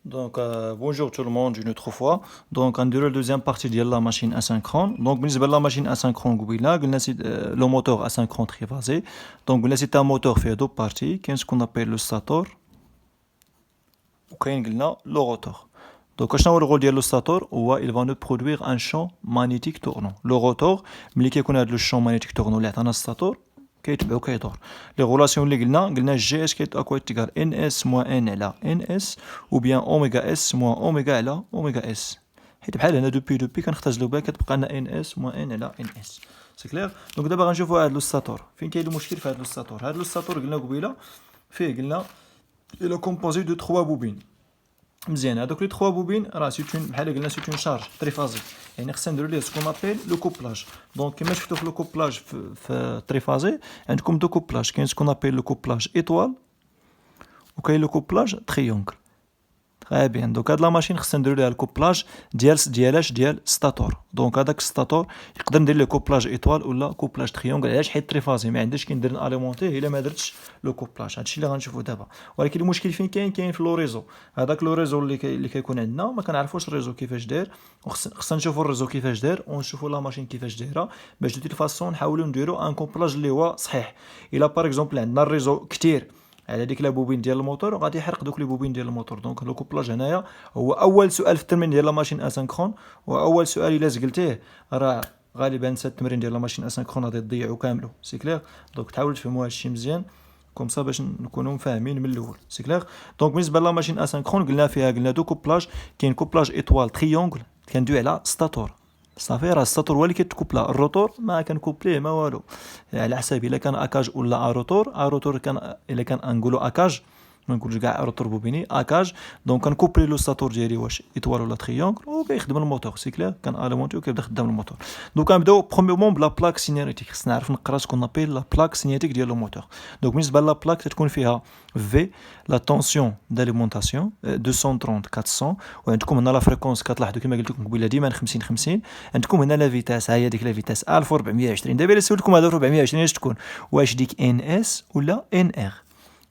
Donc, bonjour tout le monde une autre fois. Donc, on dirait la deuxième partie de la machine asynchrone. Donc, بالنسبة la machine asynchrone قبيلة قلنا le moteur asynchrone triphasé. Donc, قلنا c'est un moteur fait deux parties. Qu'est ce qu'on appelle le stator وكاين قلنا le rotor. Donc, شنو هو الرول ديال le stator هو il va nous produire un champ magnétique tournant. Le rotor ملي كيكون هذا le champ magnétique tournant اللي عطانا الستاتور كيتبع وكيدور. لي غولاسيون اللي قلنا جي اس اكو تيكال ان اس موان ان على ان اس او بيان اوميغا اس موان اوميغا على اوميغا اس. حيت بحال هنا دوبي كنختزلو بها كتبقى لنا ان اس موان ان على ان اس. سي كلير. دونك دابا غنشوفوا هاد لو ستاتور فين كاين المشكل في هاد لو ستاتور. هاد لو ستاتور قلنا قبيله فيه قلنا الى كومبوزي دو 3 بوبين. مزيان هذوك لي 3 بوبين راه سيتون بحال قلنا سيتون شارج تريفازي يعني خصنا نديرو ليه سكون ابيل لو كوبلاج. دونك كما شفتوا في لو كوبلاج في تريفازي عندكم دو كوبلاج كاين سكون ابيل لو كوبلاج ايطوال وكاين لو كوبلاج تريونغل. تري بيان. دونك هاد لا ماشين خصنا نديرو ليها الكوبلاج ديال ستاتور. دونك هذاك ستاتور يقدر ندير ليه كوبلاج ايطوال ولا كوبلاج تريونغل. علاش؟ حيت تريفازي ما عنديش كي ندير اليمونتيه الا ما درتش لو كوبلاج. هادشي اللي غنشوفو دابا. ولكن المشكل فين كاين في لو ريزو. هذاك لو ريزو اللي كيكون عندنا ما كنعرفوش الريزو كيفاش داير. خصنا نشوفو الريزو كيفاش داير ونشوفو لا ماشين كيفاش دايره باش دو فاسون نحاولو نديرو ان كوبلاج اللي هو صحيح. الا باغ اكزومبل عندنا الريزو كتير على ديك لا بوبين ديال الموتور غادي يحرق دوك لي بوبين ديال الموتور. دونك لو كوبلاج هنايا هو اول سؤال في التمرين ديال لا ماشين اسينكرون. واول سؤال الا زقلتيه راه غالبا هاد التمرين ديال لا ماشين اسينكرون غادي تضيعو كاملو. سي كلير. دونك تحاولوا تفهموا هادشي مزيان كوم سا باش نكونوا فاهمين من الاول. سي كلير. دونك بالنسبه لا ماشين اسينكرون قلنا دو كوبلاج. كاين كوبلاج ايطوال تريونغل كندوي على ستاتور. صافي راه السطور هو اللي كتكوبلا. الروتور ما كنكوبليه ما والو على حساب الا كان اكاج ولا اروتور كان الا كان نقولو اكاج ما نقولش كاع روتور بوبيني اكاج. دونك كنكوبلي لو سطور ديالي واش ايطوال ولا تريونغل وكيخدم الموتور. سي كلير. كان اليمونتي وكيبدا خدام الموتور. دونك غنبداو برومييرمون بلا بلاك سينيريتيك. خصنا نعرف نقرا سكون نابيل لا بلاك سينيريتيك ديال الموتور. دونك بالنسبه لا بلاك تكون فيها في لا طونسيون داليمونطاسيون 230 400. وعندكم هنا لا فريكونس كتلاحظوا كما قلت لكم قبيله ديما 50 50. عندكم هنا لا فيتاس ها هي ديك لا فيتاس 1420. دابا الا سولتكم هذا 420 اش تكون واش ديك ان اس ولا ان ار.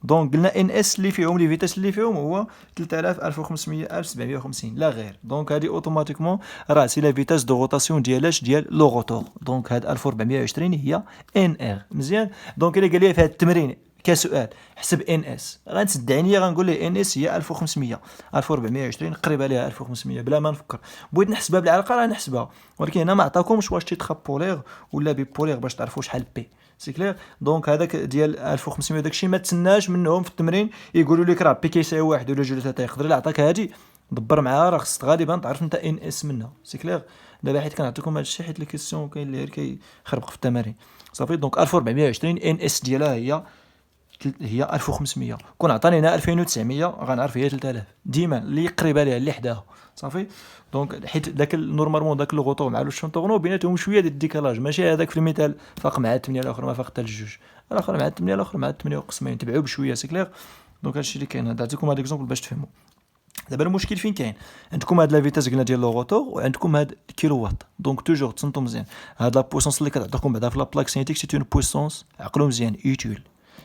دونك قلنا ان اس اللي فيهم لي فيتاس اللي فيهم هو 3000 1500 1750 لا غير. دونك هذه اوتوماتيكمون راه سي لا فيتاس دو روتاسيون ديال لو روتور. دونك هاد 1420 هي ان ار. مزيان. دونك الا قال لي في هذا التمرين كسؤال حسب ان اس غنسد عينيا غنقول ليه ان اس هي 1500 1420 قريبه ليها 1500 بلا ما نفكر. بغيت نحسبها بالعقل راه نحسبها ولكن هنا ما عطاكمش واش تيترابولير ولا بيبولير باش تعرفوا شحال بي. سي كلير. دونك هذاك ديال 1500 داكشي ما تسناش منهم في التمرين يقولوا لك راه بي كيساوي 1 ولا 2 ولا 3. يقدر الا عطاك هادي دبر معاها راه خصك غالبا تعرف انت ان اس منها. سي كلير. دابا حيت كنعطيكم هذا الشيء حيت لي كيسيون كاين اللي كيخربق في التمارين. صافي. دونك 1420 ان اس ديالها هي 1500. كون عطاني هنا 2900 غنعرف هي 3000 ديما اللي قريبه ليها اللي حداها. صافي. دونك حيت داك نورمالمون داك لو غوتور مع لو شونطورنو بيناتهم شويه ديال الديكالاج. ماشي هذاك في المثال فاق مع 8 الاخر ما فاق حتى الجوج. الاخر مع 8 الاخر مع 8 وقسمين تبعوا بشويه. سي كلير. دونك هادشي اللي كاين. عطيتكم هاد اكزومبل باش تفهموا. دابا المشكل فين كاين؟ عندكم هاد لا فيتاس قلنا ديال لو روتور وعندكم هاد الكيلو وات. دونك توجور تصنتو مزيان هاد لا بويسونس اللي كتعطيكم بعدا في لا بلاك سينيتيك سي اون بويسونس عقلو مزيان يوتيل.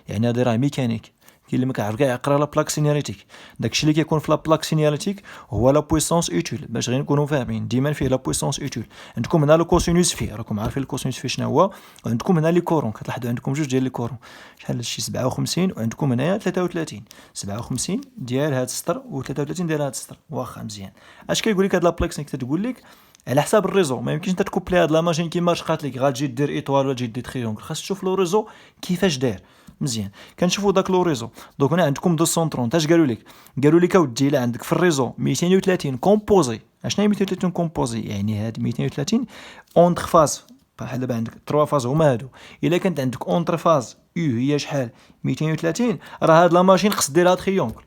يعني هذا راه ميكانيك. كاين اللي ما كيعرف كاع يقرا لا بلاك سينياليتيك. داكشي اللي كيكون في لا بلاك سينياليتيك هو لا بويسونس اوتيل باش غير نكونوا فاهمين ديما فيه لا بويسونس اوتيل. عندكم هنا لو كوسينوس فيه راكم عارفين الكوسينوس فيه شنو هو. وعندكم هنا لي كورون كتلاحظوا عندكم جوج ديال لي كورون شحال شي 57 وعندكم هنايا 33. 57 ديال هاد السطر و33 ديال هاد السطر. واخا مزيان. اش كيقول لك هاد لا بلاك سينيك تقول لك على حساب الريزو ما يمكنش انت تكوبلي هاد لا ماشين كيما قالت لك غتجي دير ايطوال ولا تجي دير تريونغل. خاص تشوف لو ريزو كيفاش داير. مزيان. كنشوفوا داك لو ريزو. دونك هنا عندكم 230. اش قالوا لك اودي الا عندك في الريزو 230 كومبوزي. اشنا هي 230 كومبوزي؟ يعني هاد 230 اونتر فاز. بحال دابا عندك 3 فاز هما هادو. الا كانت عندك اونتر فاز هي شحال 230 راه هاد لا ماشين خص ديرها تريونغل.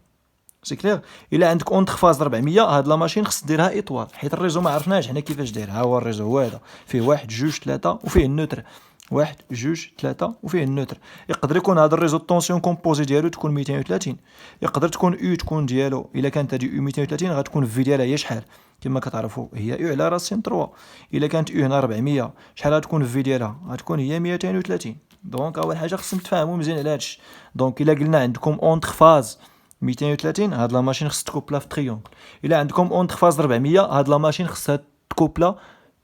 سي كلير. الا عندك اونتر فاز 400 هاد لا ماشين خص ديرها ايطوال حيت الريزو ما عرفناش حنا كيفاش داير. ها هو الريزو هو هذا فيه 1 2 3 وفيه النوتر 1 2 3 وفيه النوتر. يقدر يكون هذا الريزو الطونسيون كومبوزي ديالو تكون 230. يقدر تكون تكون ديالو الا كانت هذه 230 غتكون في ديالها هي شحال كما كتعرفوا هي على راسين 3. الا كانت هنا 400 شحال غتكون في ديالها غتكون هي 230. دونك اول حاجه خصنا نتفاهموا مزيان على هادشي. دونك الا قلنا عندكم اونتر فاز 230 هاد لا ماشين خص تكوبلا في تريونغل. الا عندكم اونتر فاز 400 هاد لا ماشين خصها تكوبلا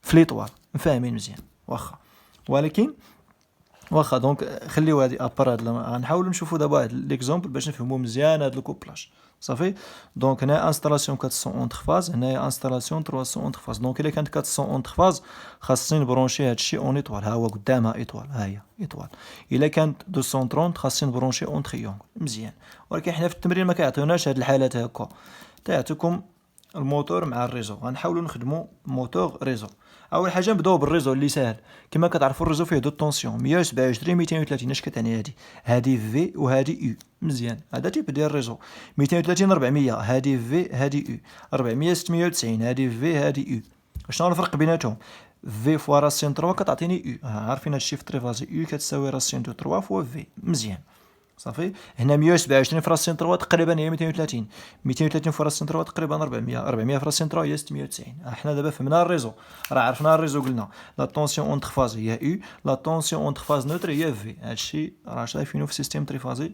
في ليطوال. فاهمين مزيان؟ واخا ولكن واخا دونك خليو هادي ابار هاد غنحاولوا نشوفوا دابا هاد ليكزومبل باش نفهموا مزيان هاد الكوبلاج. صافي دونك هنا انستالاسيون 400 اونتر فاز، هنايا انستالاسيون 300 اونتر فاز. دونك الا كانت 400 اونتر فاز خاصني نبرونشي هادشي اون ايطوال، ها هو قدامها ايطوال، ها هي ايطوال. الا كانت 230 خاصني نبرونشي اون تريونغل. مزيان. ولكن حنا في التمرين ما كيعطيوناش هاد الحالات هكا، تيعطيكم الموتور مع الريزو. غنحاولوا نخدموا موتور ريزو. اول حاجه نبداو بالريزو اللي ساهل. كما كتعرفوا الريزو فيه دو طونسيون 127 230. اش كتعني هادي في وهادي يو. مزيان. هذا تيب ديال الريزو. 230 400 هادي في هادي يو. 400 690 هادي في هادي يو. شنو الفرق بيناتهم؟ في فوا راسين 3 كتعطيني يو. عارفين هادشي في تريفازي يو كتساوي راسين دو 3 فوا في. مزيان. صافي. هنا 127 في راسين 3 تقريبا هي 230. 230 في راسين 3 تقريبا 400. 400 في راسين 3 هي 690. حنا دابا فهمنا الريزو، راه عرفنا الريزو. قلنا لا طونسيون اونتر فاز هي يو، لا طونسيون اونتر فاز نوتر هي في. هادشي راه شايفينو في سيستيم تريفازي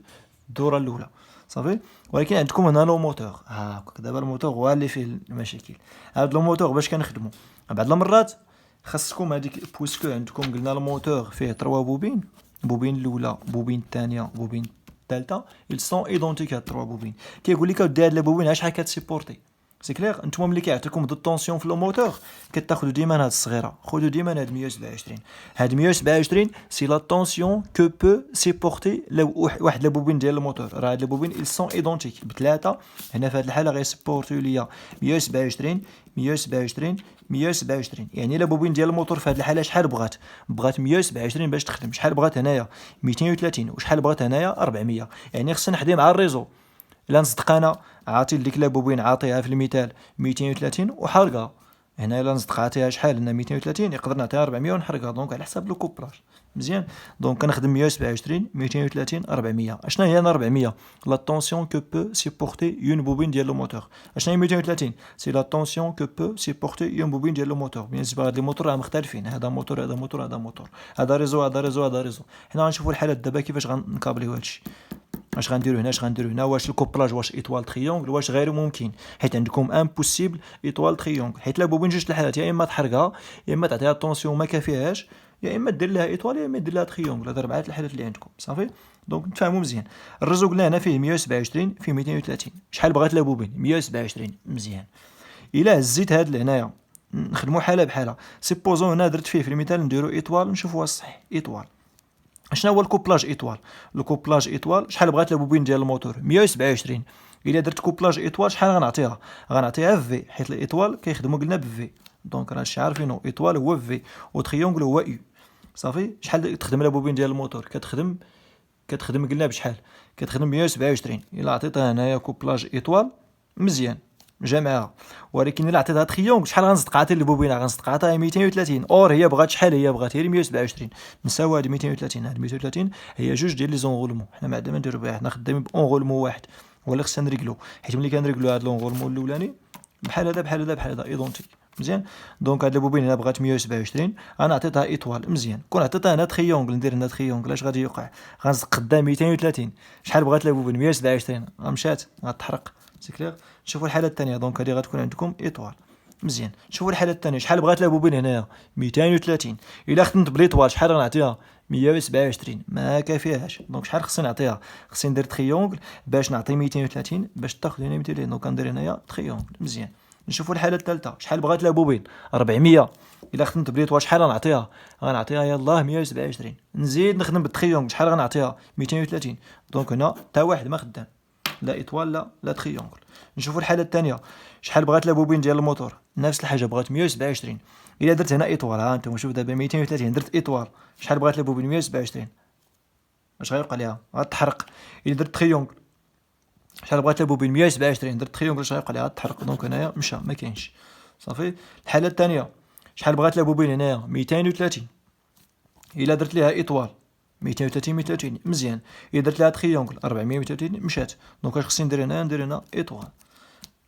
الدوره الاولى. صافي. ولكن عندكم هنا لو موتور، هاكا دابا الموتور هو اللي فيه المشاكل. هاد لو موتور باش كنخدمو بعض المرات خاصكم هذيك، بويسكو عندكم قلنا الموتور فيه 3 بوبين، بوبين الاولى بوبين الثانيه بوبين الثالثه، ils sont identiques هاد 3 بوبين. كيقول لك اودي هاد البوبين شحال كتسيبورتي. سي كلير. نتوما ملي كيعطيكم دو طونسيون في لو موتور كتاخذوا ديما هاد الصغيره، خذوا ديما هاد 127. هاد 127 سي لا طونسيون كو بو سيبورتي واحد البوبين ديال الموتور. راه هاد البوبين ils sont identiques بثلاثه. هنا في هاد الحاله غيسيبورتيو ليا 127 127 127. يعني الا بوبين ديال الموتور في هاد الحاله شحال بغات 127 باش تخدم. شحال بغات هنايا 230 وشحال بغات هنايا 400. يعني خصنا نحدي مع الريزو. الا نصدق انا عاطي لديك لابوبين عاطيها في المثال 230 وحرقها، هنا الا نصدق عاطيها شحال هنا 230 يقدر نعطيها 400 ونحرقها. دونك على حساب لو كوبلاج. مزيان. دونك كنخدم 127 230 400. اشنا هي 400 لا طونسيون كو بو سيبورتي اون بوبين ديال لو موتور. اشنا هي 230 سي لا طونسيون كو بو سيبورتي اون بوبين ديال لو موتور. بيان سيغ هاد لي موتور راه مختلفين، هذا موتور هذا موتور هذا موتور، هذا ريزو هذا ريزو هذا ريزو. حنا غنشوفوا الحالات دابا كيفاش غنكابليو هادشي. اش غنديرو هنا اش غنديرو هنا، واش الكوبلاج واش ايطوال تريونغل واش غير ممكن، حيت عندكم امبوسيبل ايطوال تريونغل. حيت لا بوبين جوج الحالات، يا اما تحرقها يا اما تعطيها طونسيون ما كافيهاش، يا اما دير لها ايطوال يا اما دير لها تريونغل. هاد 4 الحالات اللي عندكم. صافي. دونك نتفاهموا مزيان. الريزو قلنا هنا فيه 127 فيه 230. شحال بغات لا بوبين 127. مزيان. الا هزيت هاد لهنايا نخدموا حاله بحاله. سيبوزون هنا درت فيه في المثال نديرو ايطوال نشوفوا واش صح. ايطوال شنو هو الكوبلاج ايطوال؟ الكوبلاج ايطوال شحال بغات لابوبين ديال الموتور 127. الا درت كوبلاج ايطوال شحال غنعطيها في، حيت الايطوال كيخدموا قلنا بفي. دونك راه شي عارفينو ايطوال هو في وتريونغل هو يو. صافي. شحال تخدم لابوبين ديال الموتور؟ كتخدم قلنا بشحال؟ كتخدم 127. الا عطيتها هنايا كوبلاج ايطوال مزيان جامعها. ولكن الا عطيتها تريونغل شحال غنصدق عطي البوبينه؟ غنصدق عطيها 230. اور هي بغات شحال؟ هي بغات هي 127 نساوي هاد 230. هاد 230 هي جوج ديال لي زونغولمون. حنا ما عندنا ما نديرو بها، حنا خدامين بونغولمون واحد ولا خصنا نريكلو. حيت ملي كنريكلو هاد لونغولمون الاولاني بحال هذا بحال هذا بحال هذا ايدونتيك. مزيان. دونك هاد البوبين هنا بغات 127 انا عطيتها ايطوال. مزيان. كون عطيتها هنا تريونغل ندير هنا تريونغل اش غادي يوقع؟ غنصدق قدام 230. شحال بغات البوبين 127 غمشات غتحرق. سي كلير. شوفوا الحاله الثانيه. دونك هذه غتكون عندكم ايطوال. مزيان. شوفوا الحاله الثانيه. شحال بغات لابوبين هنايا 230. الا خدمت بالايطوال شحال غنعطيها 127. ما كافيهاش. دونك شحال خصني نعطيها؟ خصني ندير تريونغل باش نعطي 230 باش تاخذ هنا 230. دونك كندير هنايا تريونغل. مزيان. نشوفوا الحاله الثالثه. شحال بغات لابوبين 400. الا خدمت بالايطوال شحال غنعطيها يلاه 127. نزيد نخدم بالتريونغل شحال غنعطيها 230. دونك هنا حتى واحد ما خدام، لا ايطوال لا تريونغل. نشوفوا الحاله الثانيه. شحال بغات لابوبين ديال الموتور؟ نفس الحاجه بغات 127. الا درت هنا ايطوال ها انتم شوف دابا 230 درت ايطوال شحال بغات لابوبين 127. اش غيوقع ليها؟ غتحرق. الا درت تريونغل شحال بغات لابوبين 127 درت تريونغل اش غيوقع ليها؟ غتحرق. دونك هنايا مشى ما كاينش. صافي. الحاله الثانيه. شحال بغات لابوبين هنايا 230. الا درت ليها ايطوال 230 230. مزيان. الا درت لها تريونغل 400 230 مشات. دونك اش خصني ندير هنا؟ ندير هنا ايطوال.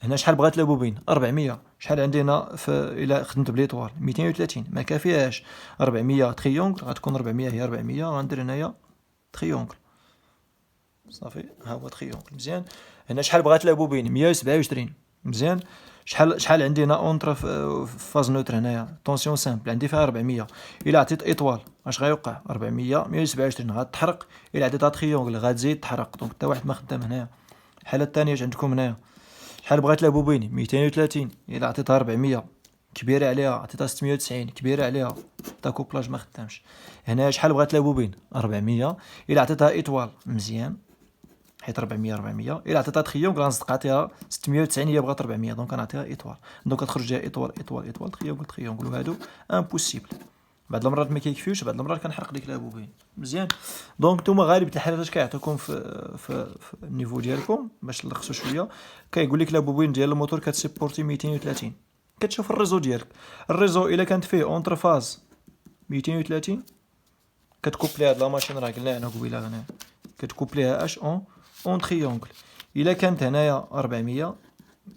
هنا شحال بغات لابوبين 400. شحال عندي هنا الا خدمت بالايطوال 230 ما كافيهاش. 400 تريونغل غتكون 400 هي 400 غندير هنايا تريونغل. صافي. ها هو تريونغل. مزيان. هنا شحال بغات لا بوبين 127 مزيان. شحال عندي هنا اونطر في فاز نوتر هنايا طونسيون سامبل عندي فيها 400. الا عطيت ايطوال اش غيوقع 400 127 غتحرق. الا عطيتها تريونغل غتزيد تحرق. دونك حتى واحد ما خدام هنايا. الحاله الثانيه اش عندكم هنايا شحال بغات لا بوبين 230. الا عطيتها 400 كبيره عليها عطيتها 690 كبيره عليها تا كوبلاج ما خدامش. هنا شحال بغات لا بوبين 400. الا عطيتها ايطوال مزيان حيت 400 الا عطيتها تريونغل غنصدق عطيها 690 هي بغات 400 دونك غنعطيها ايطوال. دونك غتخرج ليها ايطوال تريونغل وهادو امبوسيبل. بعض المرات ما كيكفيوش بعض المرات كنحرق ديك لا بوبين مزيان. دونك نتوما غالبا الحالات اش كيعطيوكم في النيفو ديالكم باش نلخصوا شويه كيقول لك لا بوبين ديال الموتور كتسيبورتي 230. كتشوف الريزو ديالك الريزو الا كانت فيه اونتر فاز 230 كتكوبلي هاد لا ماشين راه قلنا هنا قبيله هنا كتكوبليها اش اون تريونغل. الا كانت هنايا 400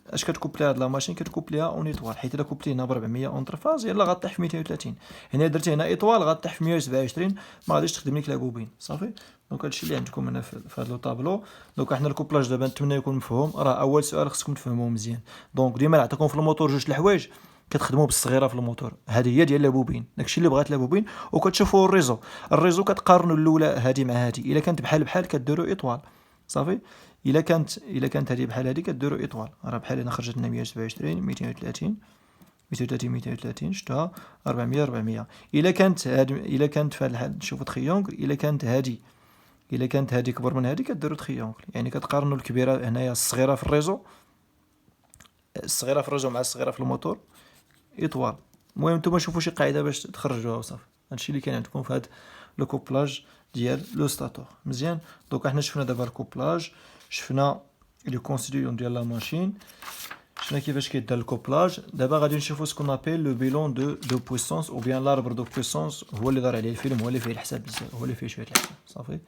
اش كتكوبلي هاد لا ماشين كتكوبليها اون ايطوال حيت الا كوبلي هنا ب 400 اونتر فاز يلا غطيح في 230. هنا درتي هنا ايطوال غطيح في 127 ما غاديش تخدم لك لا بوبين صافي. دونك هادشي اللي عندكم هنا في هاد لو طابلو. دونك حنا الكوبلاج دابا نتمنى يكون مفهوم. راه اول سؤال خصكم تفهموه مزيان. دونك ديما نعطيكم في الموتور جوج الحوايج كتخدموا بالصغيره في الموتور هذه هي ديال لا بوبين داكشي اللي بغات لا بوبين. وكتشوفوا الريزو كتقارنوا الاولى هذه مع هذه. الا كانت بحال كديروا ايطوال صافي. الا كانت هذه بحال هذه كديروا ايطوال. راه بحال هنا خرجت لنا 127 230 شفتها 400. الا كانت في هذا الحال شوفوا تريونغل. الا كانت هذه كبر من هذه كديروا تريونغل يعني كتقارنوا الكبيره هنايا الصغيره في الريزو مع الصغيره في الموتور ايطوال. المهم نتوما شوفوا شي قاعده باش تخرجوها وصافي. هادشي اللي كاين عندكم في هاد لو كوبلاج ديال لو ستاتور مزيان. دونك حنا شفنا دابا الكوبلاج شفنا لي كونستيتيون ديال لا ماشين شفنا كيفاش كيدار الكوبلاج. دابا غادي نشوفوا سكون ابيل لو بيلون دو بويسونس او بيان لاربر دو بويسونس هو اللي دار عليه الفيلم هو اللي فيه الحساب بزاف هو اللي فيه شويه الحساب صافي.